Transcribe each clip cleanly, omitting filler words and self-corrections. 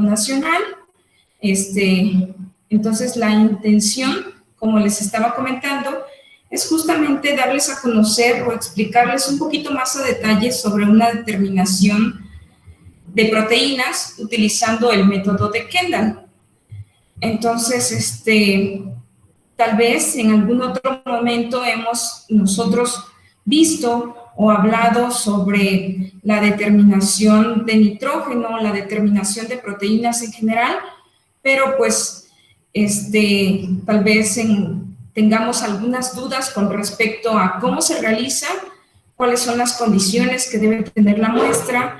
nacional. Entonces, la intención, como les estaba comentando, es justamente darles a conocer o explicarles un poquito más a detalle sobre una determinación de proteínas utilizando el método de Kendall. Entonces, tal vez en algún otro momento hemos nosotros visto o hablado sobre la determinación de nitrógeno, la determinación de proteínas en general, pero pues tal vez tengamos algunas dudas con respecto a cómo se realiza, cuáles son las condiciones que debe tener la muestra,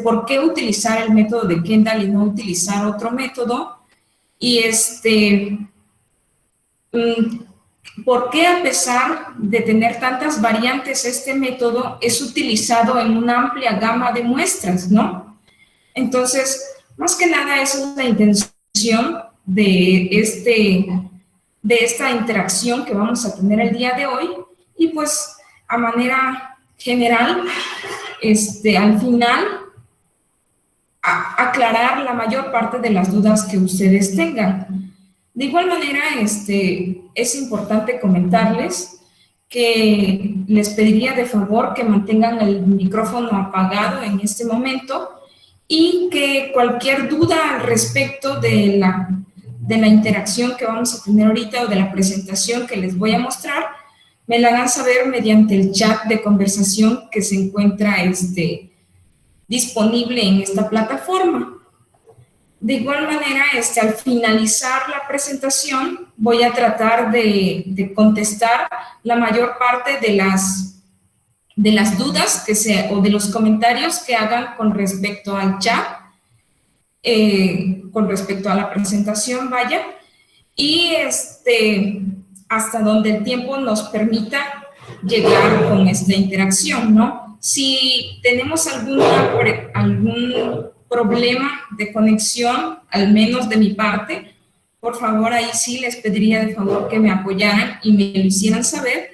por qué utilizar el método de Kendall y no utilizar otro método, y ¿por qué a pesar de tener tantas variantes este método es utilizado en una amplia gama de muestras, ¿no? Entonces, más que nada esa es la intención de esta interacción que vamos a tener el día de hoy, y pues a manera general, al final, aclarar la mayor parte de las dudas que ustedes tengan. De igual manera, es importante comentarles que les pediría de favor que mantengan el micrófono apagado en este momento y que cualquier duda al respecto de la interacción que vamos a tener ahorita o de la presentación que les voy a mostrar, me la hagan saber mediante el chat de conversación que se encuentra disponible en esta plataforma. De igual manera, al finalizar la presentación, voy a tratar de contestar la mayor parte de las dudas o de los comentarios que hagan con respecto al chat, con respecto a la presentación, vaya, y hasta donde el tiempo nos permita llegar con esta interacción, ¿no? Si tenemos algún problema de conexión, al menos de mi parte, por favor, ahí sí les pediría de favor que me apoyaran y me lo hicieran saber,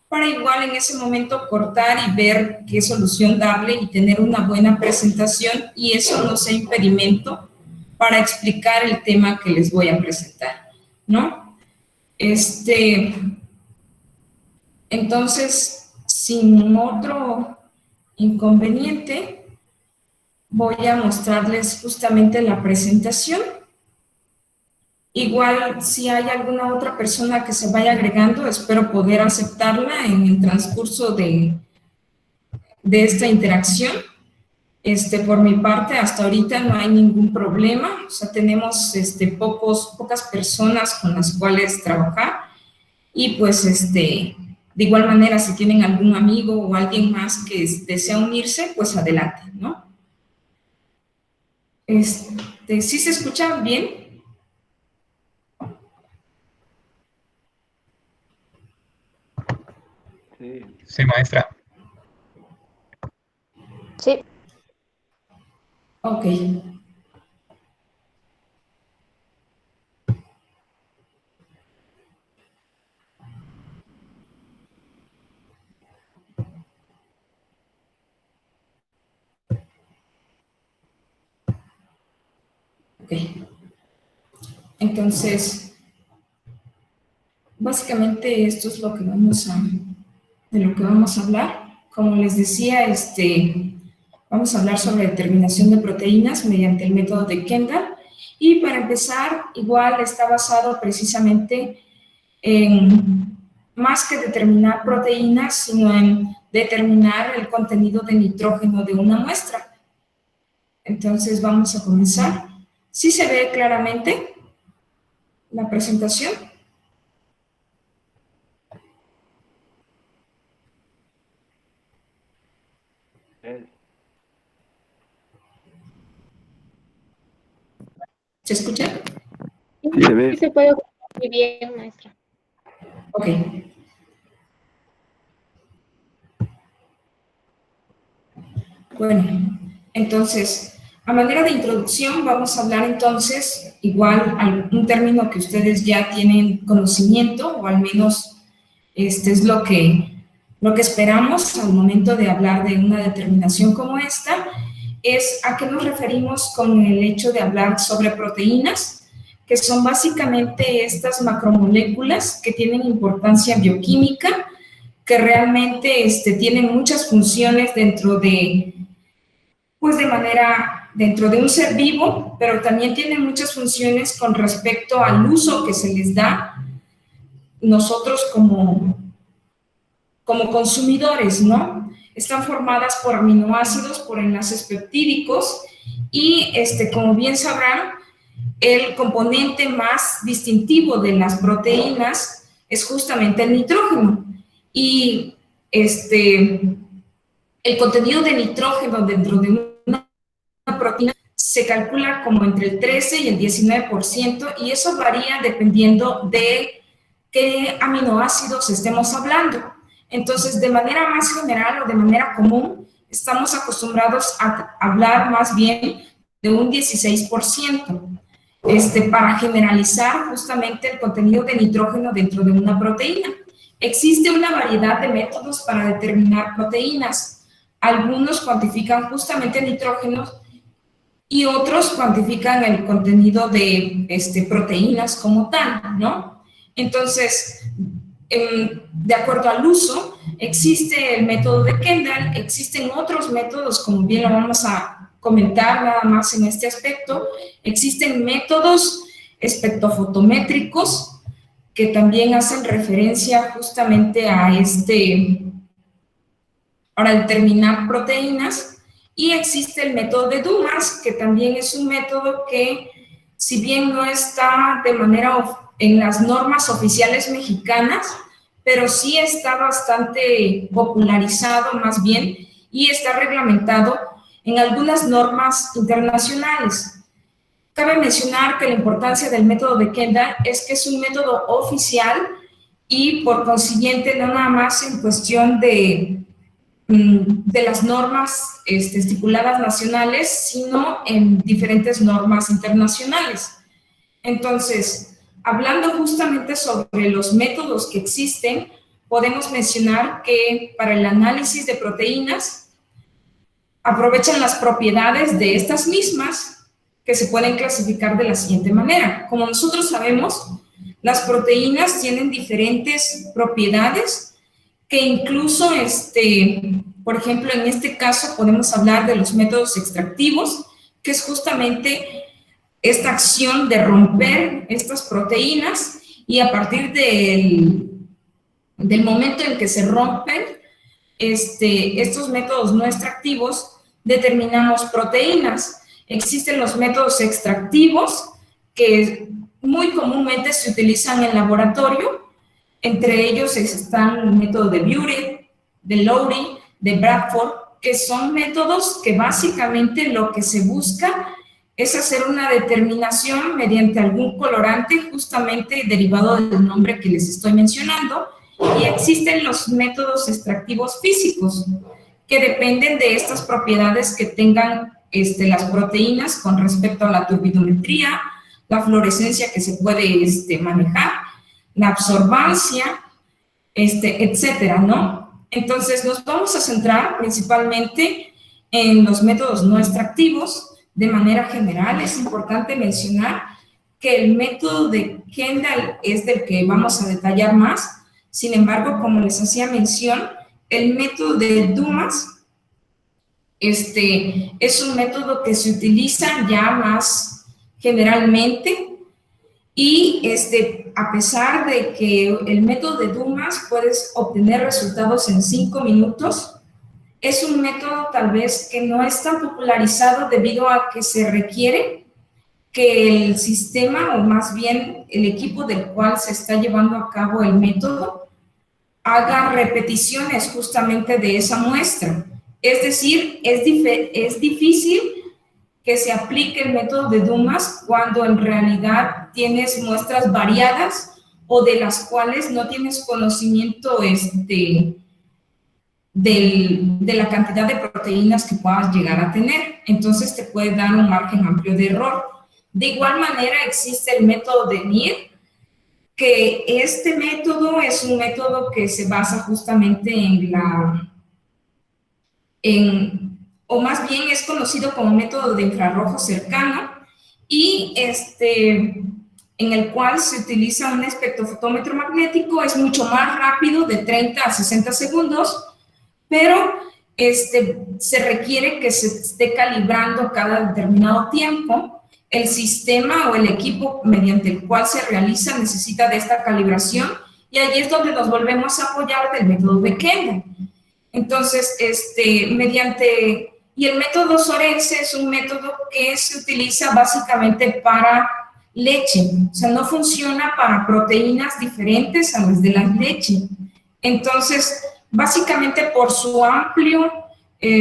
para igual en ese momento cortar y ver qué solución darle y tener una buena presentación, y eso no sea impedimento para explicar el tema que les voy a presentar, ¿no? Entonces, sin otro inconveniente, voy a mostrarles justamente la presentación. Igual, si hay alguna otra persona que se vaya agregando, espero poder aceptarla en el transcurso de esta interacción. Por mi parte, hasta ahorita no hay ningún problema. O sea, tenemos pocas personas con las cuales trabajar. Y pues, de igual manera, si tienen algún amigo o alguien más que desea unirse, pues adelante, ¿no? ¿Sí se escucha bien? Sí, maestra. Sí. Ok. Ok. Entonces, básicamente esto es de lo que vamos a hablar. Como les decía, vamos a hablar sobre determinación de proteínas mediante el método de Kendall. Y para empezar, igual está basado precisamente en más que determinar proteínas, sino en determinar el contenido de nitrógeno de una muestra. Entonces vamos a comenzar. ¿Sí se ve claramente la presentación? ¿Se escucha? Sí, se ve. Sí se puede escuchar muy bien, maestra. Ok. Bueno, entonces, a manera de introducción vamos a hablar entonces, igual, un término que ustedes ya tienen conocimiento, o al menos es lo que esperamos al momento de hablar de una determinación como esta, es a qué nos referimos con el hecho de hablar sobre proteínas, que son básicamente estas macromoléculas que tienen importancia bioquímica, que realmente tienen muchas funciones dentro de un ser vivo, pero también tienen muchas funciones con respecto al uso que se les da nosotros como consumidores, ¿no? Están formadas por aminoácidos, por enlaces peptídicos y, como bien sabrán, el componente más distintivo de las proteínas es justamente el nitrógeno. Y el contenido de nitrógeno dentro de una proteína se calcula como entre el 13 y el 19%, y eso varía dependiendo de qué aminoácidos estemos hablando. Entonces, de manera más general o de manera común, estamos acostumbrados a hablar más bien de un 16%, para generalizar justamente el contenido de nitrógeno dentro de una proteína. Existe una variedad de métodos para determinar proteínas. Algunos cuantifican justamente nitrógeno y otros cuantifican el contenido de proteínas como tal, ¿no? Entonces, de acuerdo al uso, existe el método de Kendall, existen otros métodos, como bien lo vamos a comentar nada más en este aspecto. Existen métodos espectrofotométricos que también hacen referencia justamente para determinar proteínas, y existe el método de Dumas, que también es un método que, si bien no está de manera en las normas oficiales mexicanas, pero sí está bastante popularizado más bien y está reglamentado en algunas normas internacionales. Cabe mencionar que la importancia del método de Kendall es que es un método oficial y por consiguiente no nada más en cuestión de las normas estipuladas nacionales, sino en diferentes normas internacionales. Entonces, hablando justamente sobre los métodos que existen, podemos mencionar que para el análisis de proteínas aprovechan las propiedades de estas mismas, que se pueden clasificar de la siguiente manera. Como nosotros sabemos, las proteínas tienen diferentes propiedades que incluso, por ejemplo, en este caso podemos hablar de los métodos extractivos, que es justamente esta acción de romper estas proteínas, y a partir del momento en que se rompen estos métodos no extractivos, determinamos proteínas. Existen los métodos extractivos que muy comúnmente se utilizan en laboratorio. Entre ellos están el método de Bury, de Lowry, de Bradford, que son métodos que básicamente lo que se busca es hacer una determinación mediante algún colorante justamente derivado del nombre que les estoy mencionando. Y existen los métodos extractivos físicos, que dependen de estas propiedades que tengan las proteínas con respecto a la turbidometría, la fluorescencia que se puede manejar, la absorbancia, etcétera, ¿no? Entonces, nos vamos a centrar principalmente en los métodos no extractivos. De manera general, es importante mencionar que el método de Kendall es del que vamos a detallar más. Sin embargo, como les hacía mención, el método de Dumas es un método que se utiliza ya más generalmente, y a pesar de que el método de Dumas puedes obtener resultados en 5 minutos, es un método tal vez que no es tan popularizado debido a que se requiere que el sistema, o más bien el equipo del cual se está llevando a cabo el método, haga repeticiones justamente de esa muestra. Es decir, es difícil que se aplique el método de Dumas cuando en realidad tienes muestras variadas o de las cuales no tienes conocimiento de la cantidad de proteínas que puedas llegar a tener. Entonces te puede dar un margen amplio de error. De igual manera existe el método de Neer, que este método es un método que se basa justamente en o más bien es conocido como método de infrarrojo cercano, y en el cual se utiliza un espectrofotómetro magnético, es mucho más rápido, de 30 a 60 segundos, pero se requiere que se esté calibrando cada determinado tiempo. El sistema o el equipo mediante el cual se realiza necesita de esta calibración, y allí es donde nos volvemos a apoyar del método de Kendall. Entonces, y el método Sorense es un método que se utiliza básicamente para leche, o sea, no funciona para proteínas diferentes a las de la leche. Entonces, básicamente por su amplio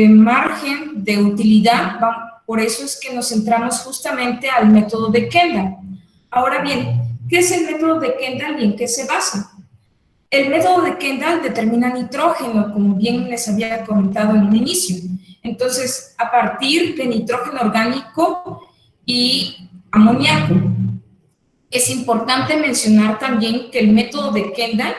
margen de utilidad, por eso es que nos centramos justamente al método de Kendall. Ahora bien, ¿qué es el método de Kendall y en qué se basa? El método de Kendall determina nitrógeno, como bien les había comentado en un inicio. Entonces, a partir de nitrógeno orgánico y amoníaco. Es importante mencionar también que el método de Kendall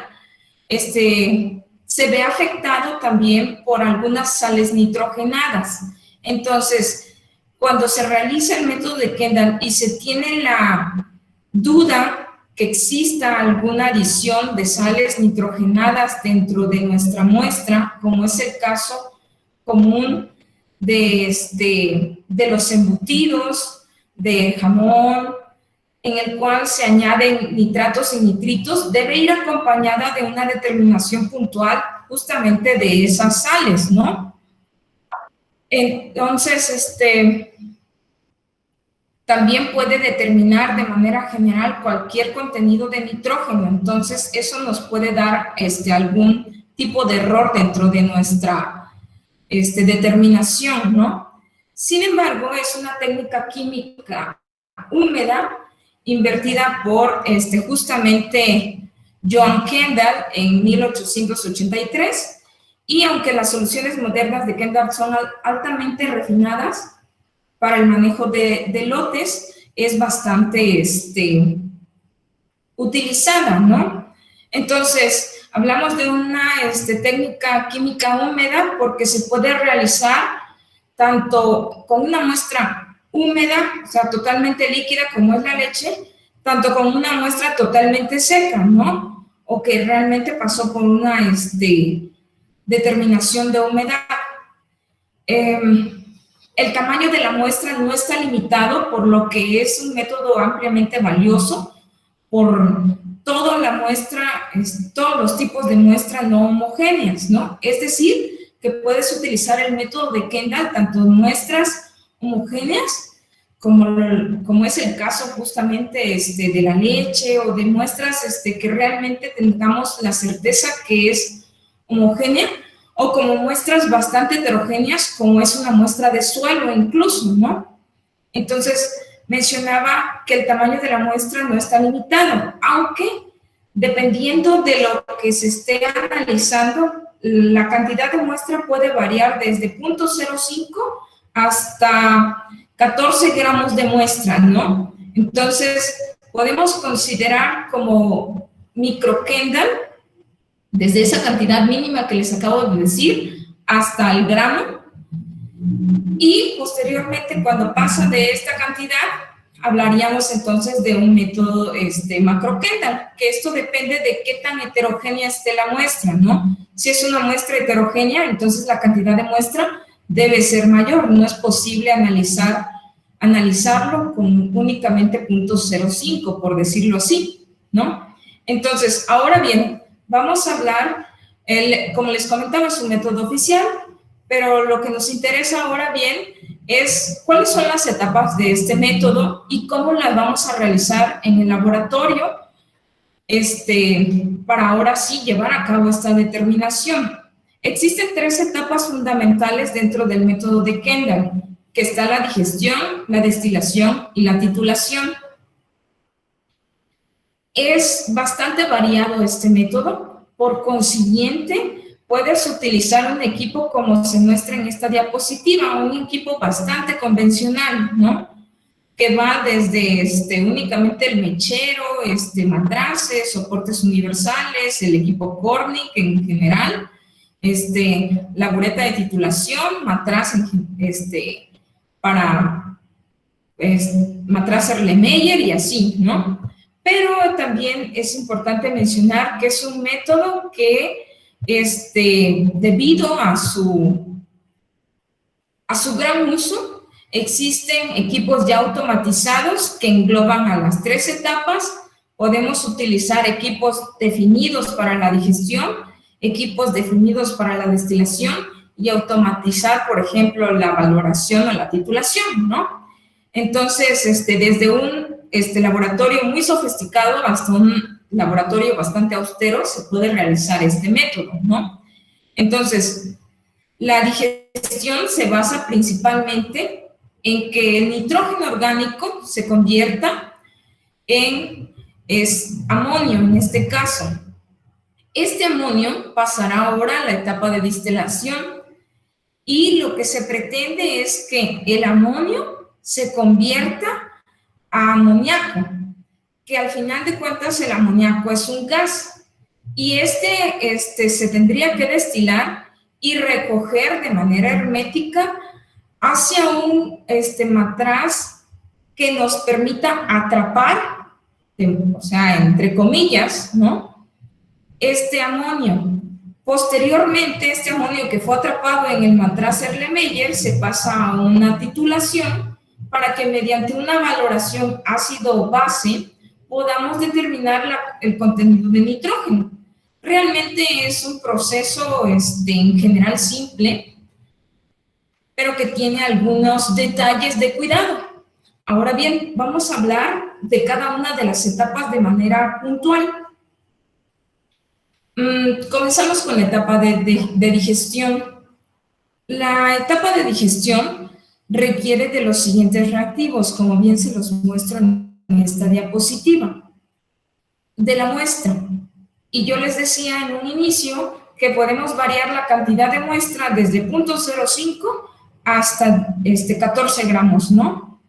se ve afectado también por algunas sales nitrogenadas. Entonces, cuando se realiza el método de Kendall y se tiene la duda que exista alguna adición de sales nitrogenadas dentro de nuestra muestra, como es el caso común de los embutidos, de jamón, en el cual se añaden nitratos y nitritos, debe ir acompañada de una determinación puntual justamente de esas sales, ¿no? Entonces, también puede determinar de manera general cualquier contenido de nitrógeno. Entonces, eso nos puede dar algún tipo de error dentro de nuestra determinación, ¿no? Sin embargo, es una técnica química húmeda invertida por justamente John Kendall en 1883, y aunque las soluciones modernas de Kendall son altamente refinadas para el manejo de lotes, es bastante utilizada, ¿no? Entonces, hablamos de una técnica química húmeda porque se puede realizar tanto con una muestra húmeda, o sea, totalmente líquida como es la leche, tanto con una muestra totalmente seca, ¿no? O que realmente pasó por una determinación de humedad. El tamaño de la muestra no está limitado, por lo que es un método ampliamente valioso por toda la muestra, todos los tipos de muestra no homogéneas, ¿no? Es decir, que puedes utilizar el método de Kendall tanto en muestras homogéneas, como es el caso justamente de la leche, o de muestras que realmente tengamos la certeza que es homogénea, o como muestras bastante heterogéneas, como es una muestra de suelo incluso, ¿no? Entonces, mencionaba que el tamaño de la muestra no está limitado, aunque dependiendo de lo que se esté analizando, la cantidad de muestra puede variar desde 0.05 hasta 14 gramos de muestra, ¿no? Entonces, podemos considerar como micro Kendall desde esa cantidad mínima que les acabo de decir hasta el gramo, y posteriormente, cuando pasa de esta cantidad, hablaríamos entonces de un método macro Kendall, que esto depende de qué tan heterogénea esté la muestra, ¿no? Si es una muestra heterogénea, entonces la cantidad de muestra debe ser mayor. No es posible analizarlo con únicamente 0.05, por decirlo así, ¿no? Entonces, ahora bien, vamos a hablar, como les comentaba, es un método oficial, pero lo que nos interesa ahora bien es cuáles son las etapas de este método y cómo las vamos a realizar en el laboratorio para ahora sí llevar a cabo esta determinación. Existen 3 etapas fundamentales dentro del método de Kendall, que está la digestión, la destilación y la titulación. Es bastante variado este método, por consiguiente, puedes utilizar un equipo como se muestra en esta diapositiva, un equipo bastante convencional, ¿no? Que va desde únicamente el mechero, matraces, soportes universales, el equipo Corning en general, la bureta de titulación, matraz para matraz Erlenmeyer y así, ¿no? Pero también es importante mencionar que es un método que, debido a su gran uso, existen equipos ya automatizados que engloban a las 3 etapas. Podemos utilizar equipos definidos para la digestión, equipos definidos para la destilación y automatizar, por ejemplo, la valoración o la titulación, ¿no? Entonces, desde un laboratorio muy sofisticado hasta un laboratorio bastante austero se puede realizar este método, ¿no? Entonces, la digestión se basa principalmente en que el nitrógeno orgánico se convierta en amonio en este caso. Este amonio pasará ahora a la etapa de destilación y lo que se pretende es que el amonio se convierta a amoníaco, que al final de cuentas el amoníaco es un gas y se tendría que destilar y recoger de manera hermética hacia un matraz que nos permita atrapar, o sea, entre comillas, ¿no? Este amonio. Posteriormente, este amonio que fue atrapado en el matraz Erlenmeyer se pasa a una titulación para que mediante una valoración ácido-base podamos determinar el contenido de nitrógeno. Realmente es un proceso en general simple, pero que tiene algunos detalles de cuidado. Ahora bien, vamos a hablar de cada una de las etapas de manera puntual. Comenzamos con la etapa de digestión. La etapa de digestión requiere de los siguientes reactivos, como bien se los muestro en esta diapositiva. De la muestra. Y yo les decía en un inicio que podemos variar la cantidad de muestra desde 0.05 hasta 14 gramos, ¿no?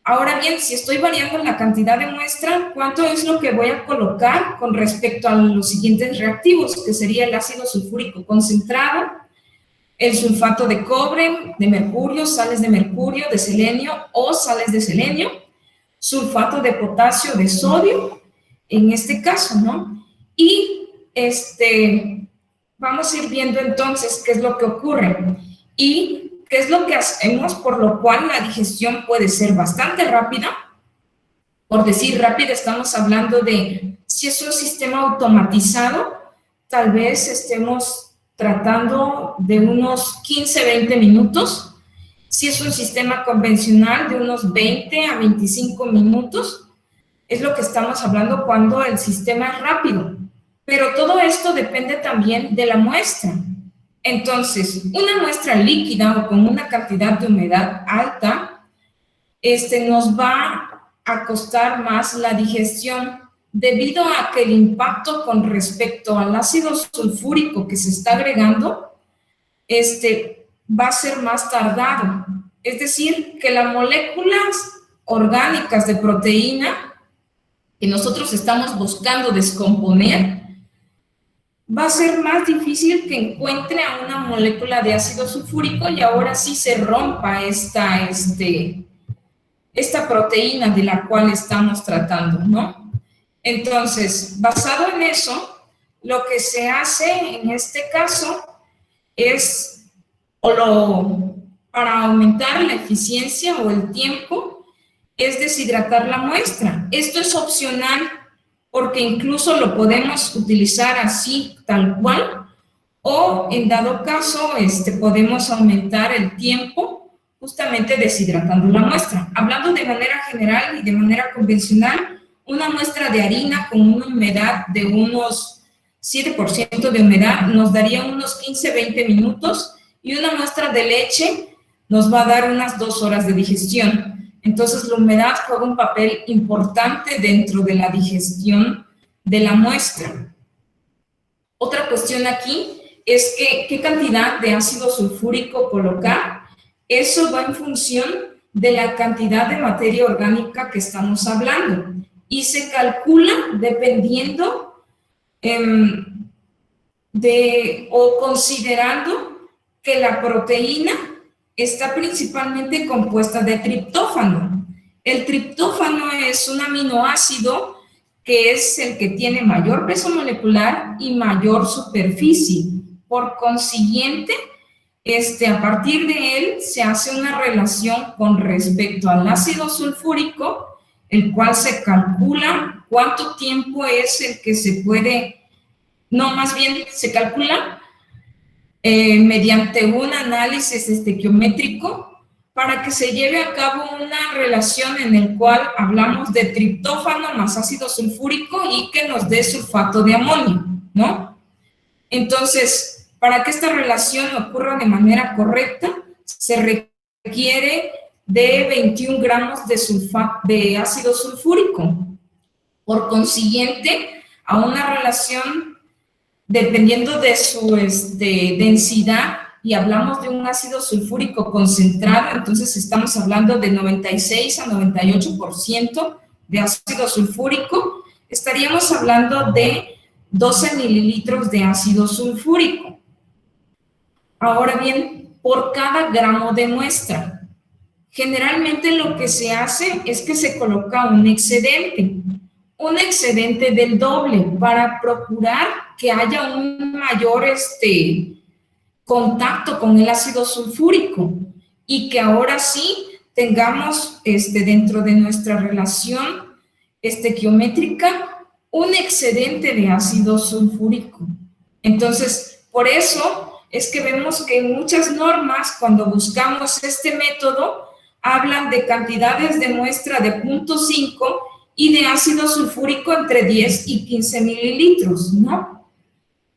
Ahora bien, si estoy variando la cantidad de muestra, ¿cuánto es lo que voy a colocar con respecto a los siguientes reactivos? Que sería el ácido sulfúrico concentrado, el sulfato de cobre, de mercurio, sales de mercurio, de selenio o sales de selenio, sulfato de potasio, de sodio, en este caso, ¿no? Y vamos a ir viendo entonces qué es lo que ocurre y qué es lo que hacemos, por lo cual la digestión puede ser bastante rápida. Por decir rápida, estamos hablando de, si es un sistema automatizado, tal vez estemos tratando de unos 15-20 minutos. Si es un sistema convencional, de unos 20 a 25 minutos. Es lo que estamos hablando cuando el sistema es rápido. Pero todo esto depende también de la muestra. Entonces, una muestra líquida o con una cantidad de humedad alta, nos va a costar más la digestión debido a que el impacto con respecto al ácido sulfúrico que se está agregando, va a ser más tardado. Es decir, que las moléculas orgánicas de proteína que nosotros estamos buscando descomponer, va a ser más difícil que encuentre a una molécula de ácido sulfúrico y ahora sí se rompa esta proteína de la cual estamos tratando, ¿no? Entonces, basado en eso, lo que se hace en este caso es, para aumentar la eficiencia o el tiempo, es deshidratar la muestra. Esto es opcional porque incluso lo podemos utilizar así, tal cual, o en dado caso podemos aumentar el tiempo justamente deshidratando la muestra. Hablando de manera general y de manera convencional, una muestra de harina con una humedad de unos 7% de humedad nos daría unos 15-20 minutos y una muestra de leche nos va a dar unas 2 horas de digestión. Entonces, la humedad juega un papel importante dentro de la digestión de la muestra. Otra cuestión aquí es que qué cantidad de ácido sulfúrico colocar. Eso va en función de la cantidad de materia orgánica que estamos hablando y se calcula dependiendo o considerando que la proteína está principalmente compuesta de triptófano. El triptófano es un aminoácido que es el que tiene mayor peso molecular y mayor superficie. Por consiguiente, a partir de él se hace una relación con respecto al ácido sulfúrico, el cual se calcula cuánto tiempo es el que se puede, no, más bien se calcula mediante un análisis estequiométrico para que se lleve a cabo una relación en el cual hablamos de triptófano más ácido sulfúrico y que nos dé sulfato de amonio, ¿no? Entonces, para que esta relación ocurra de manera correcta, se requiere de 21 gramos de ácido sulfúrico. Por consiguiente, a una relación, dependiendo de su densidad, y hablamos de un ácido sulfúrico concentrado, entonces estamos hablando de 96 a 98% de ácido sulfúrico, estaríamos hablando de 12 mililitros de ácido sulfúrico. Ahora bien, por cada gramo de muestra, generalmente lo que se hace es que se coloca un excedente del doble para procurar que haya un mayor contacto con el ácido sulfúrico y que ahora sí tengamos dentro de nuestra relación estequiométrica un excedente de ácido sulfúrico. Entonces, por eso es que vemos que en muchas normas, cuando buscamos este método, hablan de cantidades de muestra de 0.5 y de ácido sulfúrico entre 10 y 15 mililitros, ¿no?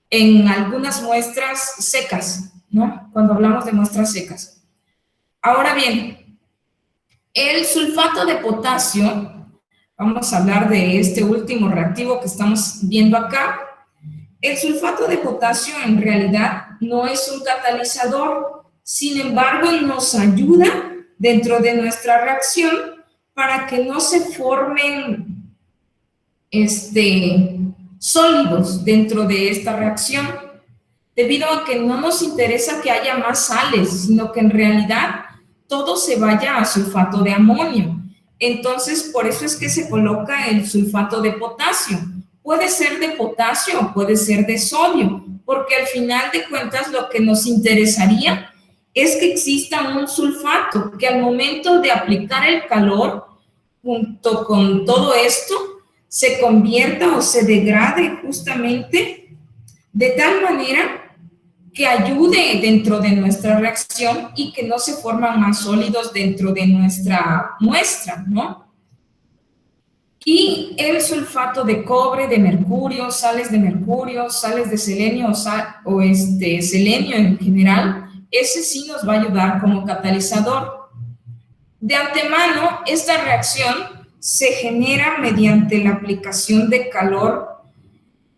En algunas muestras secas, ¿no? Cuando hablamos de muestras secas. Ahora bien, el sulfato de potasio, vamos a hablar de este último reactivo que estamos viendo acá. El sulfato de potasio en realidad no es un catalizador, sin embargo nos ayuda dentro de nuestra reacción para que no se formen sólidos dentro de esta reacción, debido a que no nos interesa que haya más sales, sino que en realidad todo se vaya a sulfato de amonio. Entonces, por eso es que se coloca el sulfato de potasio. Puede ser de potasio o puede ser de sodio, porque al final de cuentas lo que nos interesaría es que exista un sulfato que al momento de aplicar el calor, junto con todo esto, se convierta o se degrade justamente de tal manera que ayude dentro de nuestra reacción y que no se forman más sólidos dentro de nuestra muestra, ¿no? Y el sulfato de cobre, de mercurio, sales de selenio o selenio en general, ese sí nos va a ayudar como catalizador. De antemano, esta reacción se genera mediante la aplicación de calor.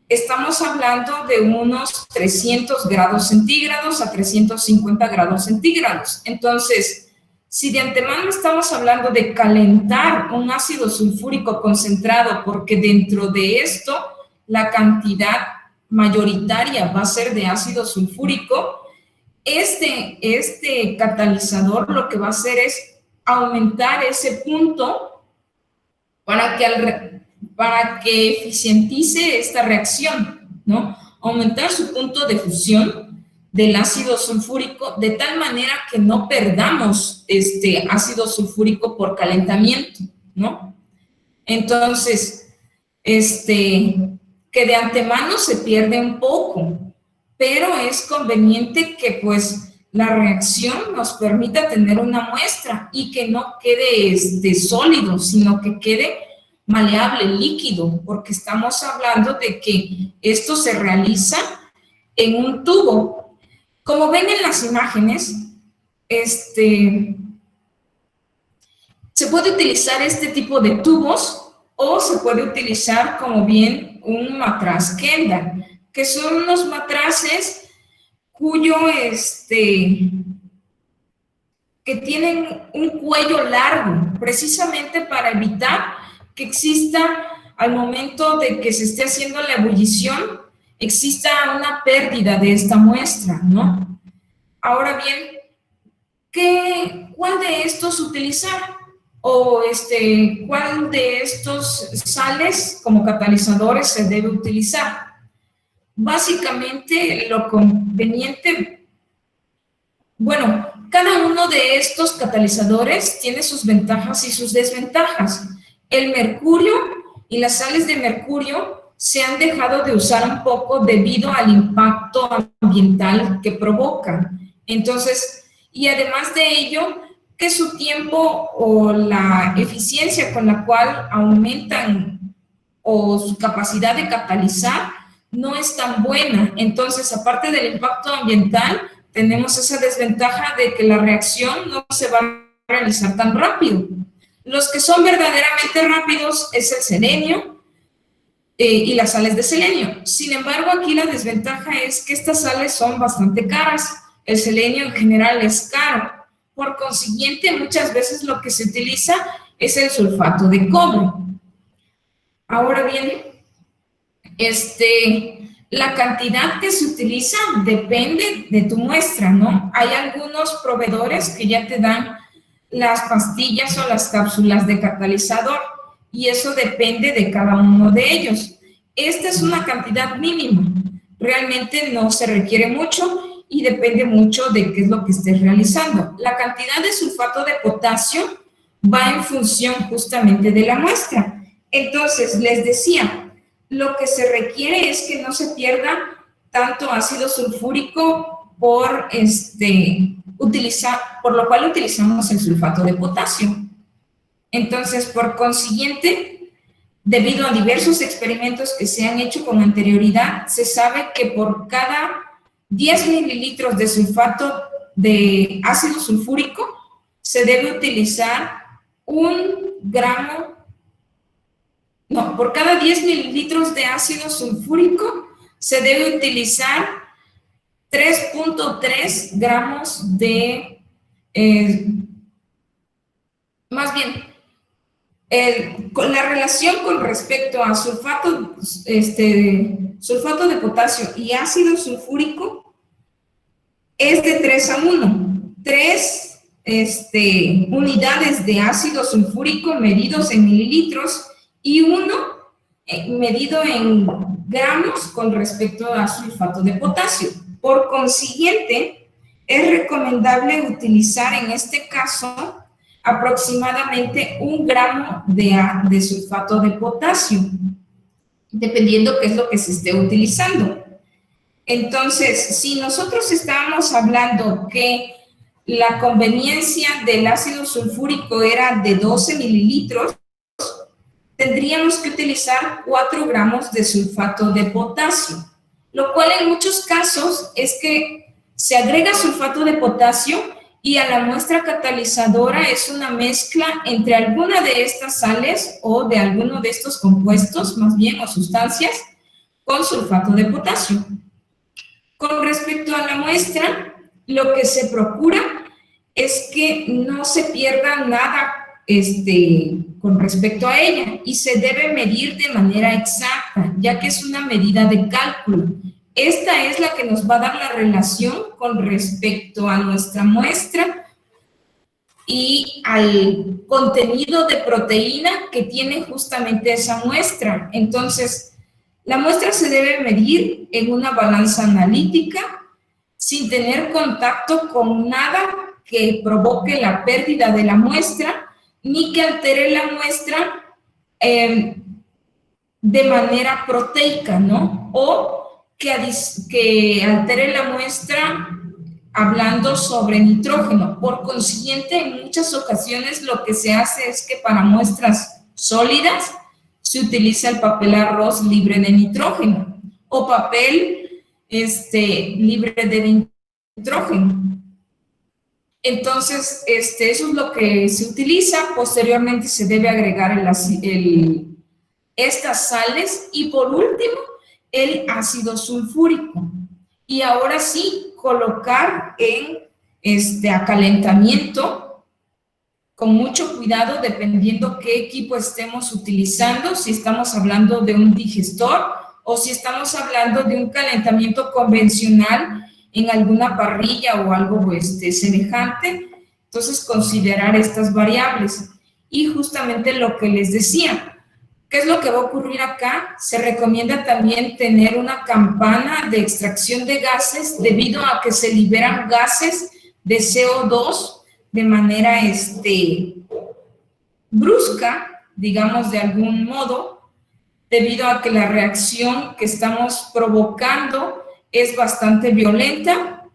Estamos hablando de unos 300 grados centígrados a 350 grados centígrados. Entonces, si de antemano estamos hablando de calentar un ácido sulfúrico concentrado, porque dentro de esto la cantidad mayoritaria va a ser de ácido sulfúrico, este catalizador lo que va a hacer es aumentar ese punto para que eficientice esta reacción, ¿no? Aumentar su punto de fusión del ácido sulfúrico de tal manera que no perdamos ácido sulfúrico por calentamiento, ¿no? Entonces, que de antemano se pierde un poco, pero es conveniente que pues la reacción nos permita tener una muestra y que no quede sólido, sino que quede maleable, líquido, porque estamos hablando de que esto se realiza en un tubo. Como ven en las imágenes, se puede utilizar este tipo de tubos o se puede utilizar como bien un matraz Kendall, que son unos matraces cuyo, que tienen un cuello largo, precisamente para evitar que exista al momento de que se esté haciendo la ebullición, exista una pérdida de esta muestra, ¿no? Ahora bien, ¿cuál de estos utilizar? O ¿cuál de estos sales como catalizadores se debe utilizar? Básicamente, lo conveniente, bueno, cada uno de estos catalizadores tiene sus ventajas y sus desventajas. El mercurio y las sales de mercurio se han dejado de usar un poco debido al impacto ambiental que provocan. Entonces, y además de ello, que su tiempo o la eficiencia con la cual aumentan o su capacidad de catalizar no es tan buena. Entonces, aparte del impacto ambiental, tenemos esa desventaja de que la reacción no se va a realizar tan rápido. Los que son verdaderamente rápidos es el selenio y las sales de selenio. Sin embargo, aquí la desventaja es que estas sales son bastante caras. El selenio en general es caro. Por consiguiente, muchas veces lo que se utiliza es el sulfato de cobre. Ahora bien, la cantidad que se utiliza depende de tu muestra, ¿no? Hay algunos proveedores que ya te dan las pastillas o las cápsulas de catalizador y eso depende de cada uno de ellos. Esta es una cantidad mínima, realmente no se requiere mucho y depende mucho de qué es lo que estés realizando. La cantidad de sulfato de potasio va en función justamente de la muestra. Entonces, les decía, lo que se requiere es que no se pierda tanto ácido sulfúrico por lo cual utilizamos el sulfato de potasio. Entonces, por consiguiente, debido a diversos experimentos que se han hecho con anterioridad, se sabe que por cada 10 mililitros de sulfato de ácido sulfúrico se debe utilizar por cada 10 mililitros de ácido sulfúrico se debe utilizar 3.3 gramos de, con la relación con respecto a sulfato de potasio y ácido sulfúrico es de 3:1. 3 unidades de ácido sulfúrico medidos en mililitros y 1 medido en gramos con respecto a sulfato de potasio. Por consiguiente, es recomendable utilizar en este caso aproximadamente 1 gramo de sulfato de potasio, dependiendo qué es lo que se esté utilizando. Entonces, si nosotros estábamos hablando que la conveniencia del ácido sulfúrico era de 12 mililitros, tendríamos que utilizar 4 gramos de sulfato de potasio, lo cual en muchos casos es que se agrega sulfato de potasio y a la muestra catalizadora es una mezcla entre alguna de estas sales o de alguno de estos compuestos, más bien, o sustancias, con sulfato de potasio. Con respecto a la muestra, lo que se procura es que no se pierda nada con respecto a ella y se debe medir de manera exacta, ya que es una medida de cálculo. Esta es la que nos va a dar la relación con respecto a nuestra muestra y al contenido de proteína que tiene justamente esa muestra. Entonces, la muestra se debe medir en una balanza analítica sin tener contacto con nada que provoque la pérdida de la muestra ni que altere la muestra de manera proteica, ¿no? O que altere la muestra hablando sobre nitrógeno. Por consiguiente, en muchas ocasiones lo que se hace es que para muestras sólidas se utiliza el papel arroz libre de nitrógeno o papel libre de nitrógeno. Entonces, eso es lo que se utiliza. Posteriormente se debe agregar estas sales y por último el ácido sulfúrico. Y ahora sí, colocar a calentamiento con mucho cuidado dependiendo qué equipo estemos utilizando, si estamos hablando de un digestor o si estamos hablando de un calentamiento convencional en alguna parrilla o algo semejante. Entonces, considerar estas variables. Y justamente lo que les decía, ¿qué es lo que va a ocurrir acá? Se recomienda también tener una campana de extracción de gases debido a que se liberan gases de CO2 de manera brusca, digamos de algún modo, debido a que la reacción que estamos provocando es bastante violenta.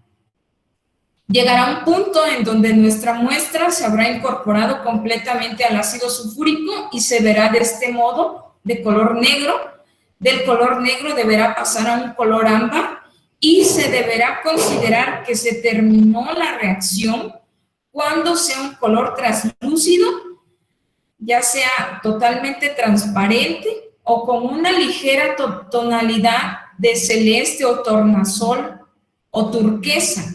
Llegará un punto en donde nuestra muestra se habrá incorporado completamente al ácido sulfúrico y se verá de este modo, de color negro. Del color negro deberá pasar a un color ámbar y se deberá considerar que se terminó la reacción cuando sea un color translúcido, ya sea totalmente transparente o con una ligera tonalidad de celeste o tornasol o turquesa.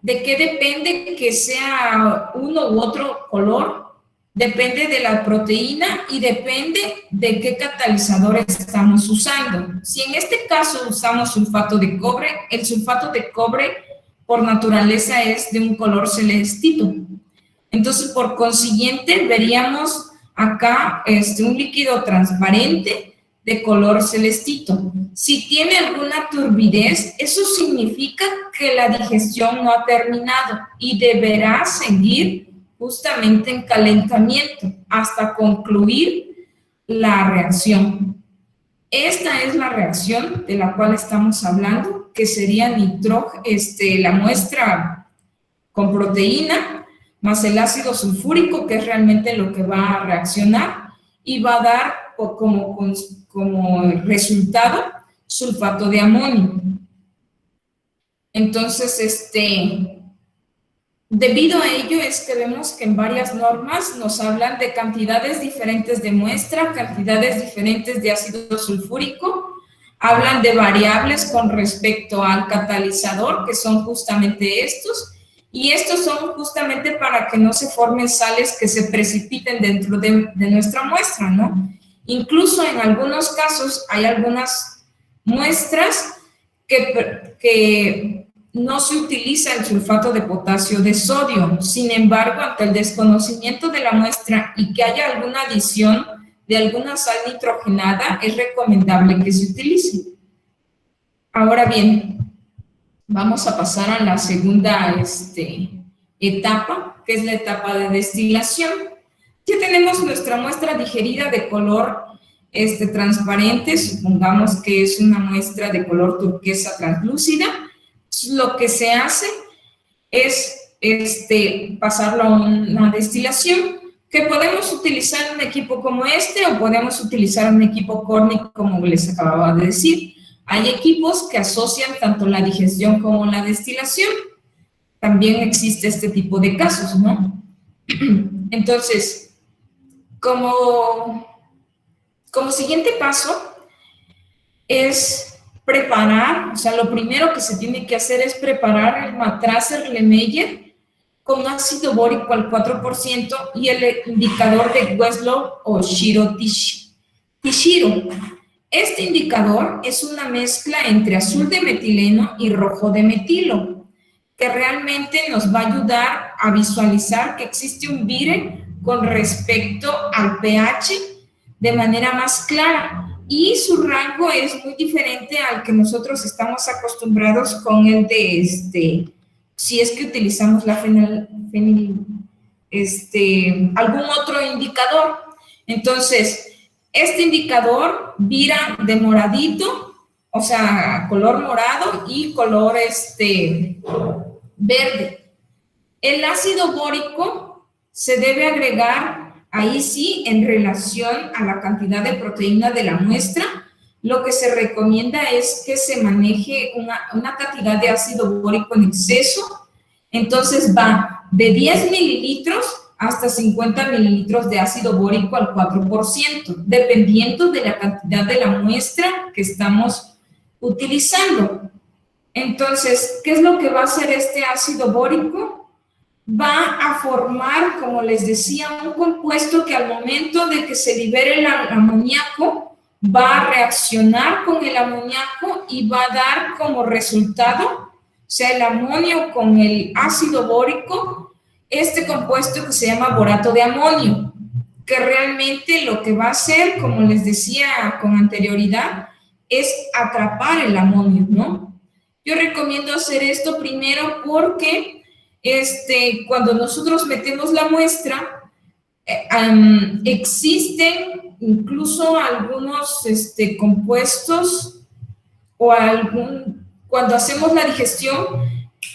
¿De qué depende que sea uno u otro color? Depende de la proteína y depende de qué catalizadores estamos usando. Si en este caso usamos sulfato de cobre, el sulfato de cobre por naturaleza es de un color celestito. Entonces, por consiguiente, veríamos acá un líquido transparente de color celestito. Si tiene alguna turbidez, eso significa que la digestión no ha terminado y deberá seguir justamente en calentamiento hasta concluir la reacción. Esta es la reacción de la cual estamos hablando, que sería la muestra con proteína más el ácido sulfúrico, que es realmente lo que va a reaccionar y va a dar como resultado sulfato de amonio. Entonces, debido a ello es que vemos que en varias normas nos hablan de cantidades diferentes de muestra, cantidades diferentes de ácido sulfúrico, hablan de variables con respecto al catalizador, que son justamente estos, y estos son justamente para que no se formen sales que se precipiten dentro de nuestra muestra, ¿no? Incluso en algunos casos hay algunas muestras que no se utiliza el sulfato de potasio de sodio. Sin embargo, ante el desconocimiento de la muestra y que haya alguna adición de alguna sal nitrogenada, es recomendable que se utilice. Ahora bien, vamos a pasar a la segunda etapa, que es la etapa de destilación. Ya tenemos nuestra muestra digerida de color transparente, supongamos que es una muestra de color turquesa translúcida. Lo que se hace es pasarlo a una destilación, que podemos utilizar un equipo como o podemos utilizar un equipo Corning, como les acababa de decir. Hay equipos que asocian tanto la digestión como la destilación. También existe este tipo de casos, ¿no? Entonces, como siguiente paso es preparar, o sea, lo primero que se tiene que hacer es preparar el Matracer-Lemaier con ácido bórico al 4% y el indicador de Weslow o Shiro-Tishiro. Este indicador es una mezcla entre azul de metileno y rojo de metilo, que realmente nos va a ayudar a visualizar que existe un vire con respecto al pH de manera más clara, y su rango es muy diferente al que nosotros estamos acostumbrados con el de si es que utilizamos la algún otro indicador. Entonces, este indicador vira de moradito, o sea, color morado y color verde. El ácido bórico se debe agregar, ahí sí, en relación a la cantidad de proteína de la muestra. Lo que se recomienda es que se maneje una cantidad de ácido bórico en exceso. Entonces va de 10 mililitros hasta 50 mililitros de ácido bórico al 4%, dependiendo de la cantidad de la muestra que estamos utilizando. Entonces, ¿qué es lo que va a hacer este ácido bórico? Va a formar, como les decía, un compuesto que al momento de que se libere el amoníaco va a reaccionar con el amoníaco y va a dar como resultado, o sea, el amonio con el ácido bórico, este compuesto que se llama borato de amonio, que realmente lo que va a hacer, como les decía con anterioridad, es atrapar el amonio, ¿no? Yo recomiendo hacer esto primero porque cuando nosotros metemos la muestra, existen incluso algunos compuestos o cuando hacemos la digestión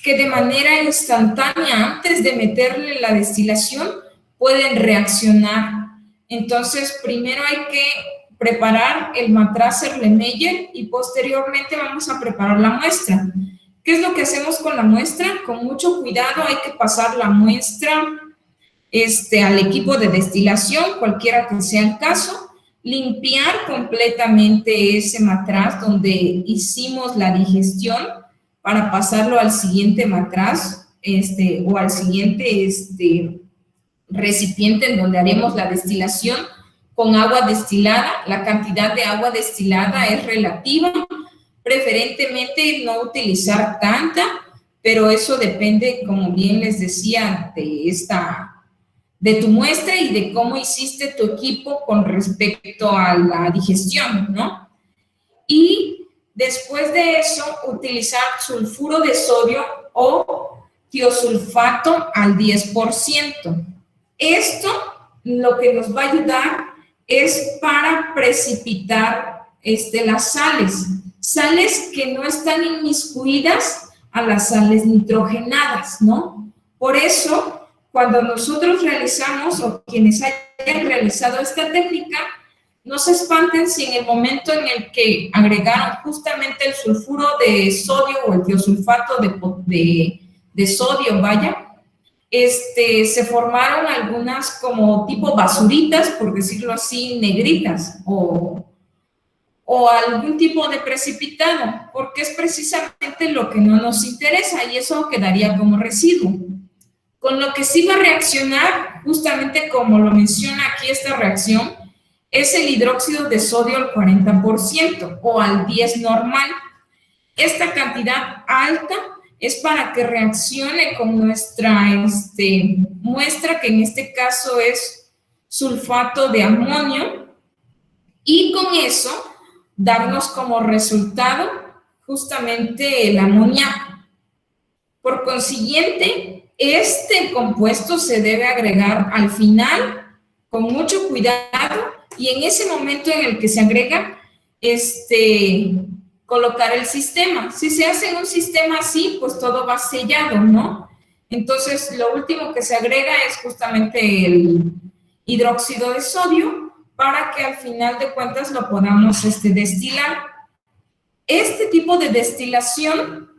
que de manera instantánea, antes de meterle la destilación, pueden reaccionar. Entonces, primero hay que preparar el matraz Erlenmeyer y posteriormente vamos a preparar la muestra. ¿Qué es lo que hacemos con la muestra? Con mucho cuidado hay que pasar la muestra al equipo de destilación, cualquiera que sea el caso, limpiar completamente ese matraz donde hicimos la digestión para pasarlo al siguiente matraz o al siguiente recipiente en donde haremos la destilación con agua destilada. La cantidad de agua destilada es relativa, preferentemente no utilizar tanta, pero eso depende, como bien les decía, de tu muestra y de cómo hiciste tu equipo con respecto a la digestión, ¿no? Y después de eso, utilizar sulfuro de sodio o tiosulfato al 10%. Esto lo que nos va a ayudar es para precipitar las sales que no están inmiscuidas a las sales nitrogenadas, ¿no? Por eso, cuando nosotros realizamos, o quienes hayan realizado esta técnica, no se espanten si en el momento en el que agregaron justamente el sulfuro de sodio o el tiosulfato de sodio, se formaron algunas como tipo basuritas, por decirlo así, negritas, o algún tipo de precipitado, porque es precisamente lo que no nos interesa y eso quedaría como residuo. Con lo que sí va a reaccionar, justamente como lo menciona aquí esta reacción, es el hidróxido de sodio al 40% o al 10 normal. Esta cantidad alta es para que reaccione con nuestra muestra, que en este caso es sulfato de amonio, y con eso darnos como resultado justamente el amoníaco. Por consiguiente, este compuesto se debe agregar al final con mucho cuidado y en ese momento en el que se agrega, colocar el sistema. Si se hace en un sistema así, pues todo va sellado, ¿no? Entonces, lo último que se agrega es justamente el hidróxido de sodio para que al final de cuentas lo podamos destilar. Este tipo de destilación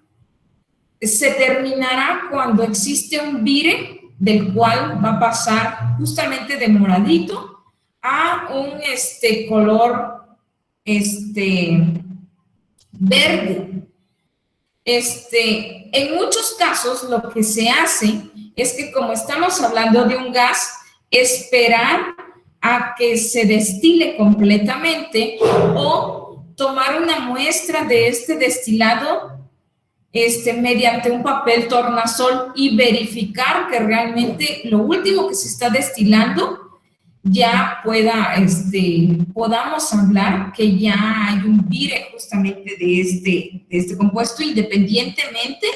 se terminará cuando existe un vire del cual va a pasar justamente de moradito a un color verde. En muchos casos lo que se hace es que, como estamos hablando de un gas, esperar a que se destile completamente o tomar una muestra de este destilado mediante un papel tornasol y verificar que realmente lo último que se está destilando ya podamos hablar que ya hay un vire justamente de este compuesto, independientemente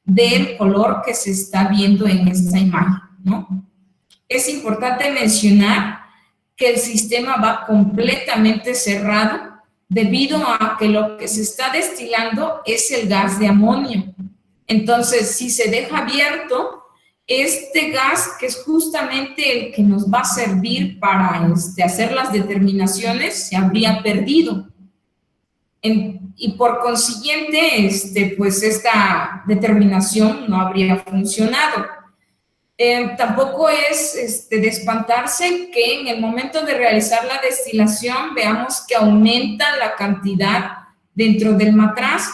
del color que se está viendo en esta imagen, ¿no? Es importante mencionar que el sistema va completamente cerrado debido a que lo que se está destilando es el gas de amonio. Entonces, si se deja abierto, este gas, que es justamente el que nos va a servir para hacer las determinaciones, se habría perdido. Y por consiguiente, pues esta determinación no habría funcionado. Tampoco es de espantarse que en el momento de realizar la destilación veamos que aumenta la cantidad dentro del matraz,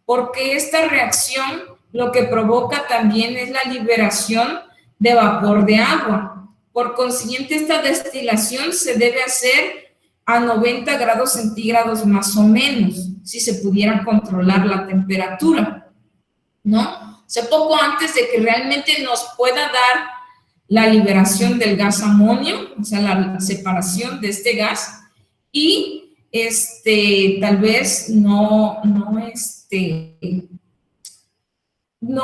porque esta reacción lo que provoca también es la liberación de vapor de agua. Por consiguiente, esta destilación se debe hacer a 90 grados centígrados más o menos, si se pudiera controlar la temperatura, ¿no? O sea, poco antes de que realmente nos pueda dar la liberación del gas amonio, o sea, la separación de este gas, y tal vez no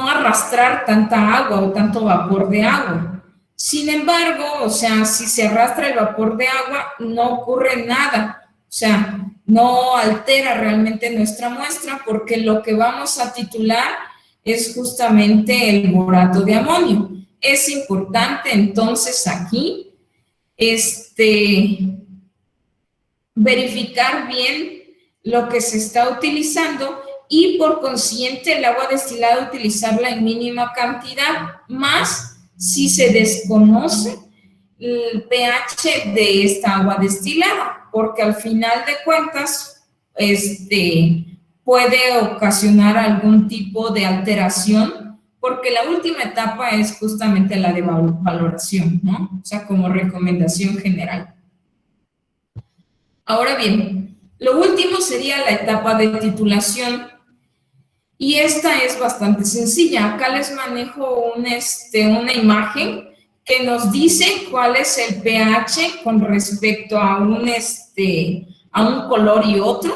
arrastrar tanta agua o tanto vapor de agua. Sin embargo, o sea, si se arrastra el vapor de agua, no ocurre nada, o sea, no altera realmente nuestra muestra, porque lo que vamos a titular es justamente el borato de amonio. Es importante entonces aquí verificar bien lo que se está utilizando y por consiguiente el agua destilada utilizarla en mínima cantidad, más si se desconoce el pH de esta agua destilada, porque al final de cuentas puede ocasionar algún tipo de alteración, porque la última etapa es justamente la de valoración, ¿no? O sea, como recomendación general. Ahora bien, lo último sería la etapa de titulación, y esta es bastante sencilla. Acá les manejo una imagen que nos dice cuál es el pH con respecto a un color y otro,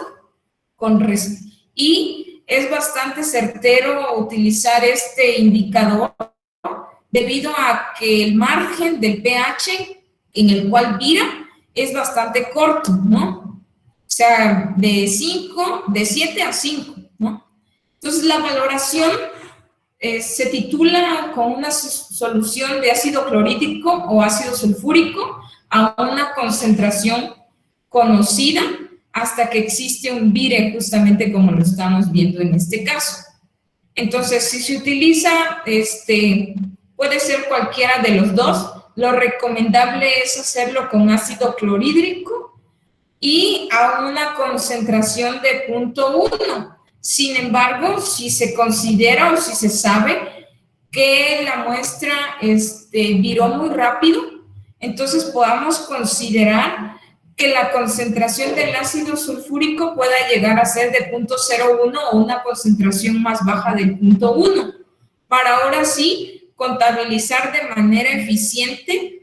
y es bastante certero utilizar este indicador debido a que el margen del pH en el cual vira es bastante corto, ¿no? O sea, de 7 a 5, ¿no? Entonces, la valoración se titula con una solución de ácido clorhídrico o ácido sulfúrico a una concentración conocida hasta que existe un vire, justamente como lo estamos viendo en este caso. Entonces, si se utiliza, puede ser cualquiera de los dos. Lo recomendable es hacerlo con ácido clorhídrico y a una concentración de 0.1. Sin embargo, si se considera o si se sabe que la muestra viró muy rápido, entonces podamos considerar que la concentración del ácido sulfúrico pueda llegar a ser de 0.01 o una concentración más baja del 0.1, para ahora sí contabilizar de manera eficiente